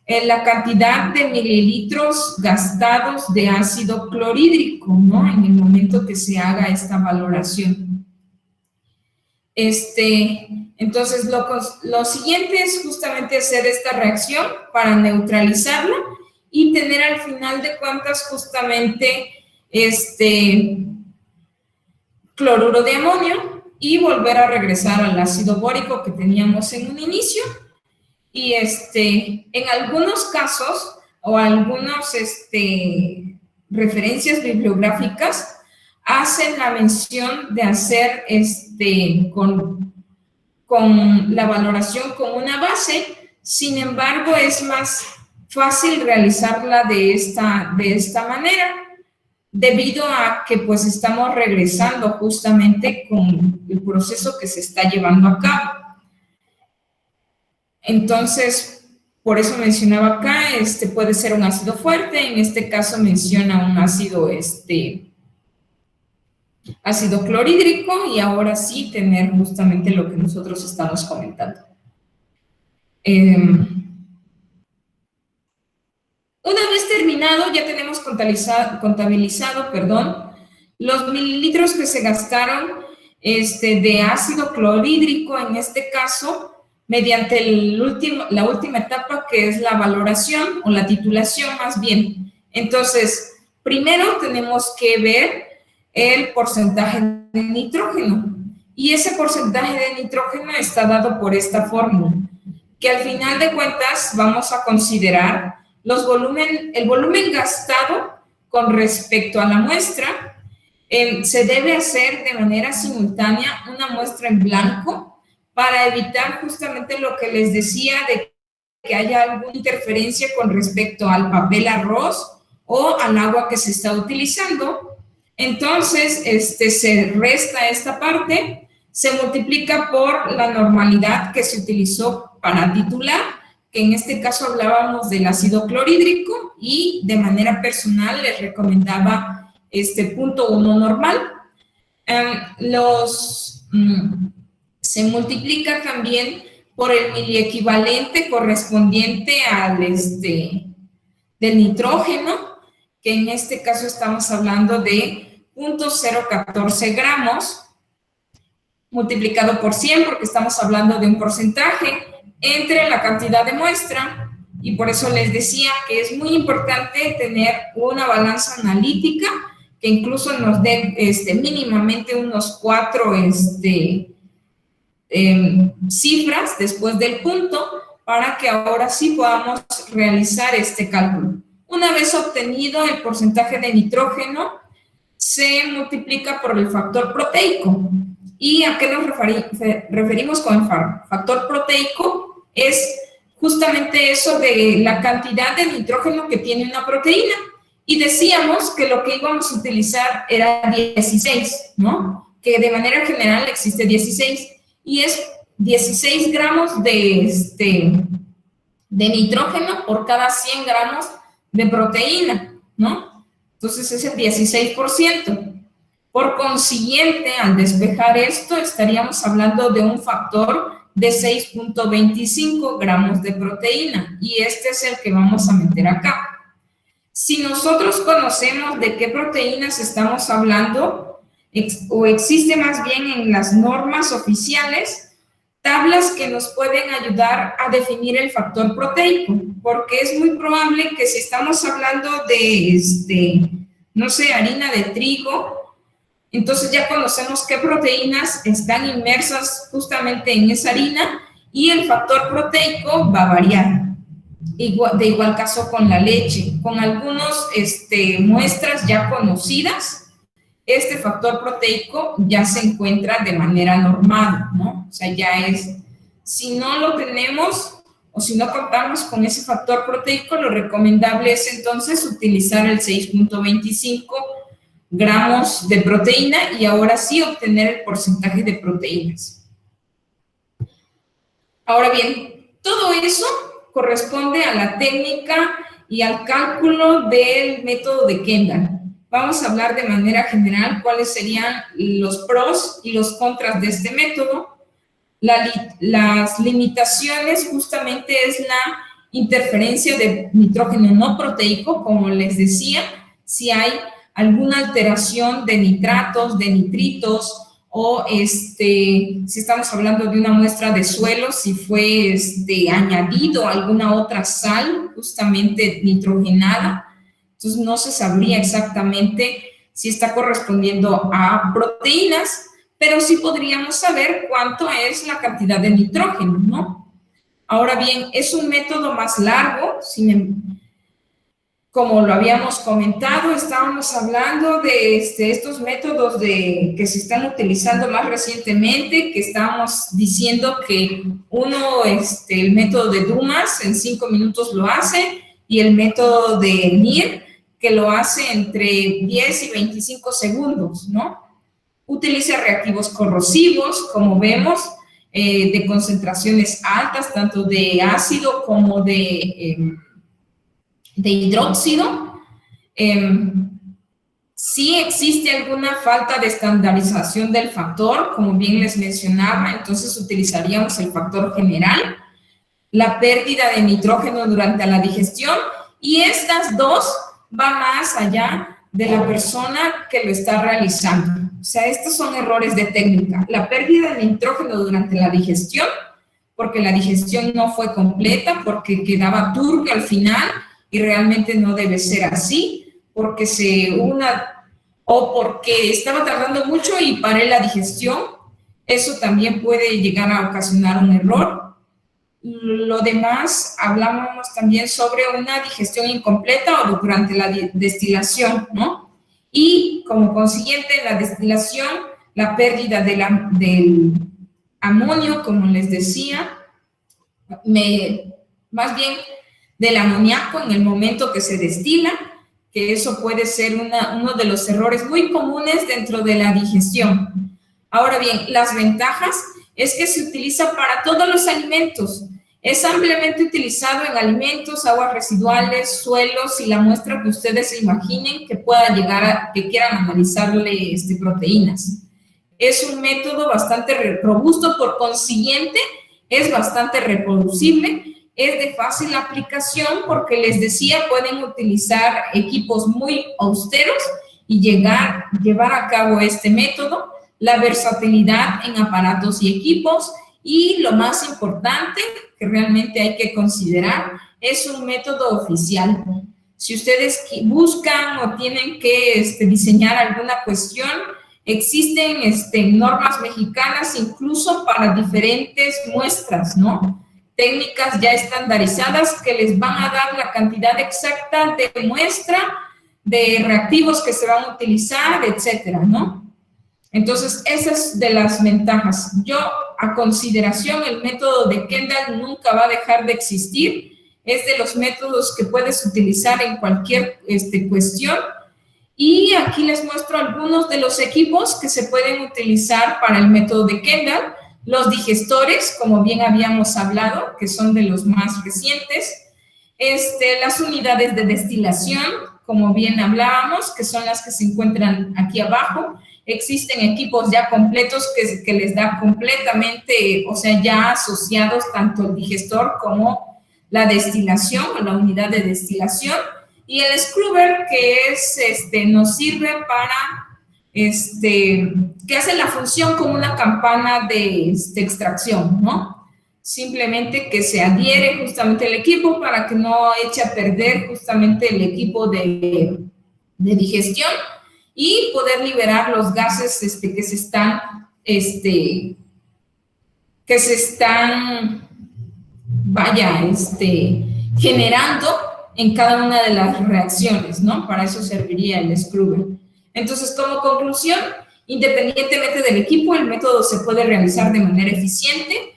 la cantidad de mililitros gastados de ácido clorhídrico, ¿no? En el momento que se haga esta valoración. Entonces, lo siguiente es justamente hacer esta reacción para neutralizarla y tener al final de cuentas justamente cloruro de amonio y volver a regresar al ácido bórico que teníamos en un inicio. Y en algunos casos o algunas referencias bibliográficas hacen la mención de hacer con la valoración con una base. Sin embargo, es más fácil realizarla de esta manera, debido a que pues estamos regresando justamente con el proceso que se está llevando a cabo. Entonces, por eso mencionaba acá, puede ser un ácido fuerte, en este caso menciona un ácido clorhídrico, y ahora sí tener justamente lo que nosotros estamos comentando. Una vez terminado, ya tenemos contabilizado, los mililitros que se gastaron de ácido clorhídrico, en este caso, mediante la última etapa, que es la valoración o la titulación más bien. Entonces, primero tenemos que ver el porcentaje de nitrógeno, y ese porcentaje de nitrógeno está dado por esta fórmula, que al final de cuentas vamos a considerar el volumen gastado con respecto a la muestra. Se debe hacer de manera simultánea una muestra en blanco para evitar justamente lo que les decía de que haya alguna interferencia con respecto al papel arroz o al agua que se está utilizando. Entonces, se resta esta parte, se multiplica por la normalidad que se utilizó para titular, que en este caso hablábamos del ácido clorhídrico y de manera personal les recomendaba este 0.1 normal. Se multiplica también por el miliequivalente correspondiente al del nitrógeno, que en este caso estamos hablando de 0.014 gramos, multiplicado por 100, porque estamos hablando de un porcentaje entre la cantidad de muestra, y por eso les decía que es muy importante tener una balanza analítica que incluso nos dé mínimamente unos 4 cifras después del punto, para que ahora sí podamos realizar este cálculo. Una vez obtenido el porcentaje de nitrógeno, se multiplica por el factor proteico. ¿Y a qué nos referimos con el factor proteico? Es justamente eso de la cantidad de nitrógeno que tiene una proteína. Y decíamos que lo que íbamos a utilizar era 16, ¿no? Que de manera general existe 16. Y es 16 gramos de nitrógeno por cada 100 gramos de proteína, ¿no? Entonces es el 16%. Por consiguiente, al despejar esto, estaríamos hablando de un factor de 6.25 gramos de proteína, y este es el que vamos a meter acá. Si nosotros conocemos de qué proteínas estamos hablando, o existe más bien en las normas oficiales, tablas que nos pueden ayudar a definir el factor proteico, porque es muy probable que si estamos hablando de, no sé, harina de trigo, entonces ya conocemos qué proteínas están inmersas justamente en esa harina, y el factor proteico va a variar. De igual caso con la leche, con algunas muestras ya conocidas, este factor proteico ya se encuentra de manera normal, ¿no? O sea, ya es, si no lo tenemos o si no contamos con ese factor proteico, lo recomendable es entonces utilizar el 6.25 gramos de proteína y ahora sí obtener el porcentaje de proteínas. Ahora bien, todo eso corresponde a la técnica y al cálculo del método de Kendall. Vamos a hablar de manera general cuáles serían los pros y los contras de este método. Las limitaciones justamente es la interferencia de nitrógeno no proteico, como les decía, si hay alguna alteración de nitratos, de nitritos, o si estamos hablando de una muestra de suelo, si fue añadido alguna otra sal justamente nitrogenada, entonces no se sabría exactamente si está correspondiendo a proteínas, pero sí podríamos saber cuánto es la cantidad de nitrógeno, ¿no? Ahora bien, es un método más largo, como lo habíamos comentado, estábamos hablando de estos métodos que se están utilizando más recientemente, que estábamos diciendo que uno, el método de Dumas en 5 minutos lo hace, y el método de NIR, que lo hace entre 10 y 25 segundos, ¿no? Utiliza reactivos corrosivos, como vemos, de concentraciones altas, tanto de ácido como de hidróxido. Si existe alguna falta de estandarización del factor, como bien les mencionaba, entonces utilizaríamos el factor general, la pérdida de nitrógeno durante la digestión, y estas dos va más allá de la persona que lo está realizando. O sea, estos son errores de técnica. La pérdida de nitrógeno durante la digestión, porque la digestión no fue completa, porque quedaba turbio al final, y realmente no debe ser así, porque o porque estaba tardando mucho y paré la digestión. Eso también puede llegar a ocasionar un error. Lo demás, hablábamos también sobre una digestión incompleta o durante la destilación, ¿no? Y como consiguiente, en la destilación, la pérdida del amonio, como les decía, más bien del amoníaco en el momento que se destila, que eso puede ser uno de los errores muy comunes dentro de la digestión. Ahora bien, las ventajas es que se utiliza para todos los alimentos, Es ampliamente utilizado en alimentos, aguas residuales, suelos y la muestra que ustedes se imaginen que pueda llegar a, que quieran analizarle proteínas. Es un método bastante robusto, por consiguiente, es bastante reproducible, es de fácil aplicación porque les decía, pueden utilizar equipos muy austeros y llevar a cabo este método, la versatilidad en aparatos y equipos, y lo más importante que realmente hay que considerar, es un método oficial. Si ustedes buscan o tienen que diseñar alguna cuestión, existen normas mexicanas incluso para diferentes muestras, ¿no? Técnicas ya estandarizadas que les van a dar la cantidad exacta de muestra, de reactivos que se van a utilizar, etcétera, ¿no? Entonces, esa es de las ventajas. Yo, a consideración, el método de Kendall nunca va a dejar de existir. Es de los métodos que puedes utilizar en cualquier cuestión. Y aquí les muestro algunos de los equipos que se pueden utilizar para el método de Kendall. Los digestores, como bien habíamos hablado, que son de los más recientes. Las unidades de destilación, como bien hablábamos, que son las que se encuentran aquí abajo. Existen equipos ya completos que les da completamente, o sea, ya asociados tanto el digestor como la destilación o la unidad de destilación. Y el scrubber, que es, nos sirve para, que hace la función como una campana de extracción, ¿no? Simplemente que se adhiere justamente el equipo para que no eche a perder justamente el equipo de digestión y poder liberar los gases que se están, vaya, generando en cada una de las reacciones, ¿no? Para eso serviría el scrubber. Entonces, como conclusión, independientemente del equipo, el método se puede realizar de manera eficiente.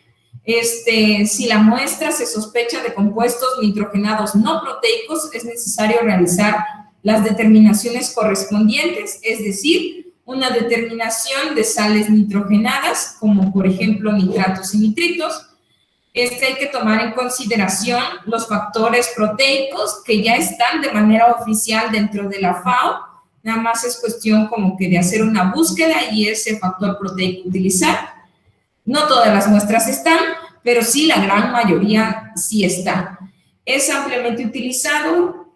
Si la muestra se sospecha de compuestos nitrogenados no proteicos, es necesario realizar las determinaciones correspondientes, es decir, una determinación de sales nitrogenadas, como por ejemplo nitratos y nitritos. Hay que tomar en consideración los factores proteicos que ya están de manera oficial dentro de la FAO, nada más es cuestión como que de hacer una búsqueda y ese factor proteico utilizar. No todas las muestras están, pero sí la gran mayoría sí están. Es ampliamente utilizado,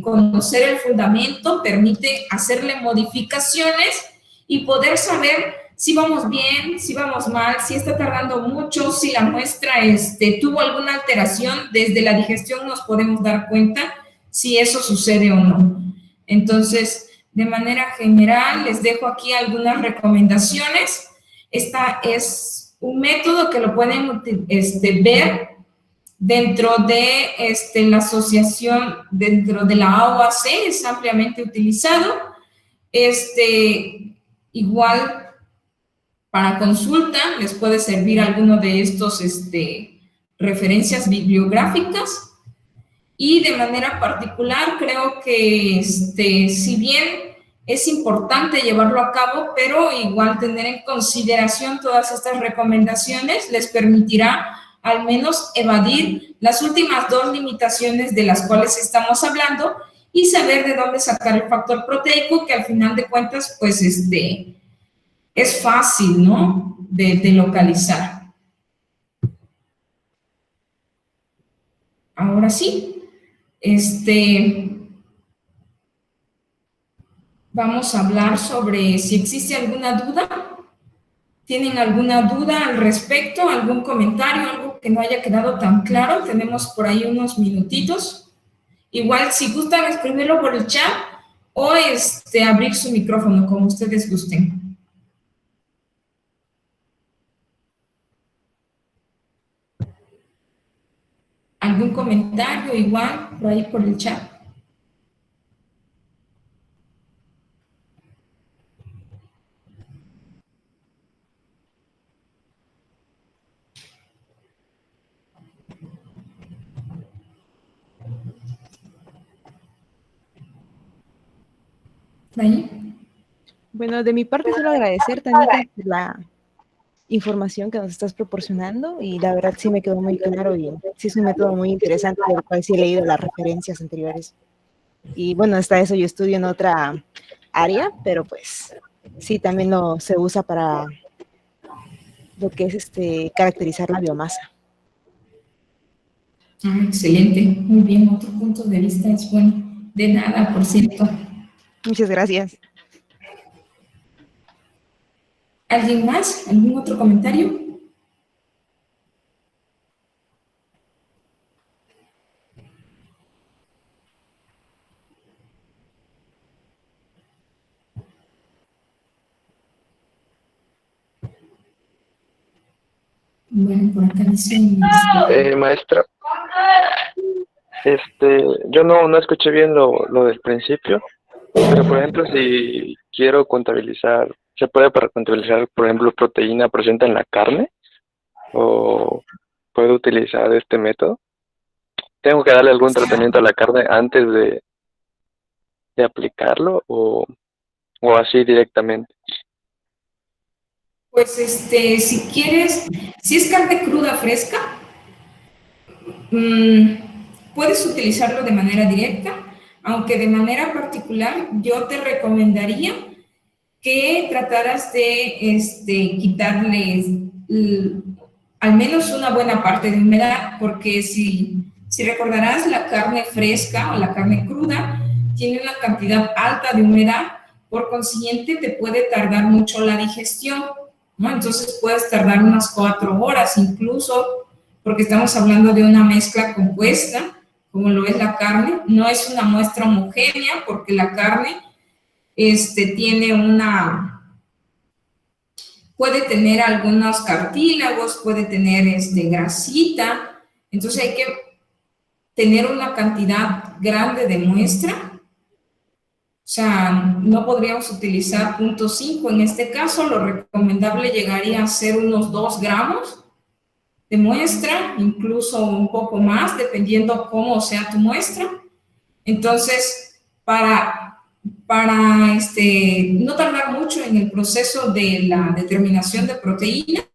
conocer el fundamento permite hacerle modificaciones y poder saber si vamos bien, si vamos mal, si está tardando mucho, si la muestra tuvo alguna alteración. Desde la digestión nos podemos dar cuenta si eso sucede o no. Entonces, de manera general, les dejo aquí algunas recomendaciones. Esta es un método que lo pueden ver dentro de la asociación, dentro de la AOAC, es ampliamente utilizado. Igual, para consulta, les puede servir alguno de estos referencias bibliográficas. Y de manera particular, creo que si bien es importante llevarlo a cabo, pero igual tener en consideración todas estas recomendaciones les permitirá al menos evadir las últimas dos limitaciones de las cuales estamos hablando y saber de dónde sacar el factor proteico, que al final de cuentas, pues, es fácil, ¿no?, de localizar. Ahora sí, vamos a hablar sobre si existe alguna duda. ¿Tienen alguna duda al respecto? ¿Algún comentario? ¿Algo que no haya quedado tan claro? Tenemos por ahí unos minutitos. Igual, si gustan, escribirlo por el chat o abrir su micrófono, como ustedes gusten. ¿Algún comentario igual por ahí por el chat? ¿Ahí? Bueno, de mi parte solo agradecer, Tanita, por información que nos estás proporcionando y la verdad sí me quedó muy claro y sí es un método muy interesante del cual sí he leído las referencias anteriores. Y bueno, hasta eso yo estudio en otra área, pero pues sí, también se usa para lo que es caracterizar la biomasa. Excelente, muy bien, otro punto de vista es bueno. De nada, por cierto. Muchas gracias. ¿Alguien más? ¿Algún otro comentario? Bueno, por acá dice... Maestra, yo no escuché bien lo del principio, pero por ejemplo, si quiero contabilizar, ¿se puede para contabilizar, por ejemplo, proteína presente en la carne? ¿O puedo utilizar este método? ¿Tengo que darle algún tratamiento a la carne antes de aplicarlo o así directamente? Pues si quieres, si es carne cruda fresca, puedes utilizarlo de manera directa, aunque de manera particular yo te recomendaría que trataras de quitarle al menos una buena parte de humedad, porque si recordarás, la carne fresca o la carne cruda tiene una cantidad alta de humedad, por consiguiente te puede tardar mucho la digestión, ¿no? Entonces puedes tardar unas 4 horas incluso, porque estamos hablando de una mezcla compuesta, como lo es la carne. No es una muestra homogénea, porque la carne tiene puede tener algunos cartílagos, puede tener grasita, entonces hay que tener una cantidad grande de muestra. O sea, no podríamos utilizar 0.5 en este caso, lo recomendable llegaría a ser unos 2 gramos de muestra, incluso un poco más, dependiendo cómo sea tu muestra. Entonces, para no tardar mucho en el proceso de la determinación de proteínas,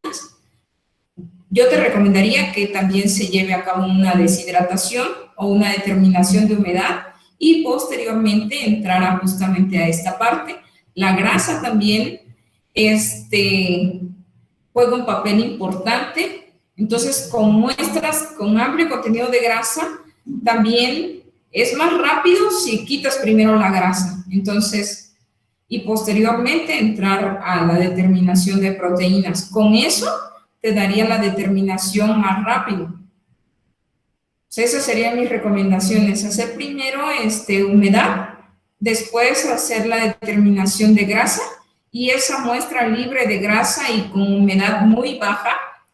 yo te recomendaría que también se lleve a cabo una deshidratación o una determinación de humedad y posteriormente entrará justamente a esta parte. La grasa también juega un papel importante. Entonces, con muestras con amplio contenido de grasa, también es más rápido si quitas primero la grasa. Entonces, y posteriormente entrar a la determinación de proteínas. Con eso te daría la determinación más rápido. O sea, esas serían mis recomendaciones. Hacer primero humedad, después hacer la determinación de grasa, y esa muestra libre de grasa y con humedad muy baja,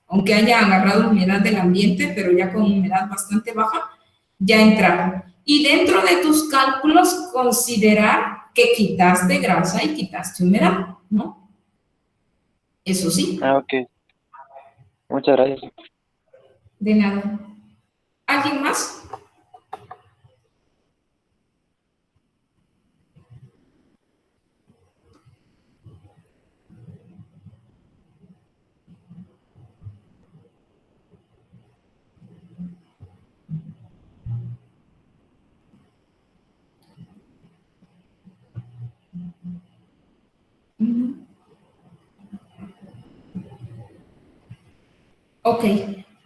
aunque haya agarrado humedad del ambiente, pero ya con humedad bastante baja, ya entrar. Y dentro de tus cálculos, considerar que quitaste grasa y quitaste humedad, ¿no? Eso sí. Ok. Muchas gracias. De nada. ¿Alguien más? Ok,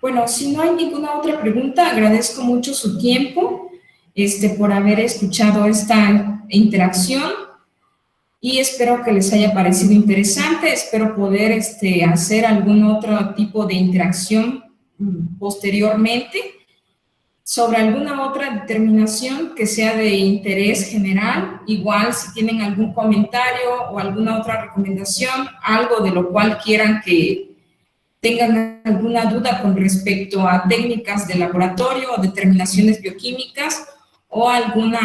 bueno, si no hay ninguna otra pregunta, agradezco mucho su tiempo por haber escuchado esta interacción y espero que les haya parecido interesante. Espero poder hacer algún otro tipo de interacción posteriormente sobre alguna otra determinación que sea de interés general. Igual, si tienen algún comentario o alguna otra recomendación, algo de lo cual quieran que tengan alguna duda con respecto a técnicas de laboratorio o determinaciones bioquímicas o alguna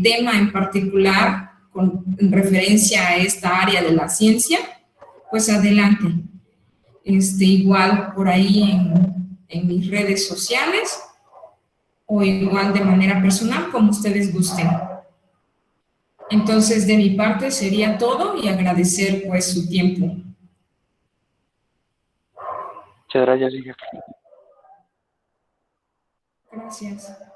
tema en particular en referencia a esta área de la ciencia, pues adelante. Igual por ahí en mis redes sociales o igual de manera personal, como ustedes gusten. Entonces, de mi parte sería todo y agradecer pues su tiempo. Muchas gracias, hija. Gracias.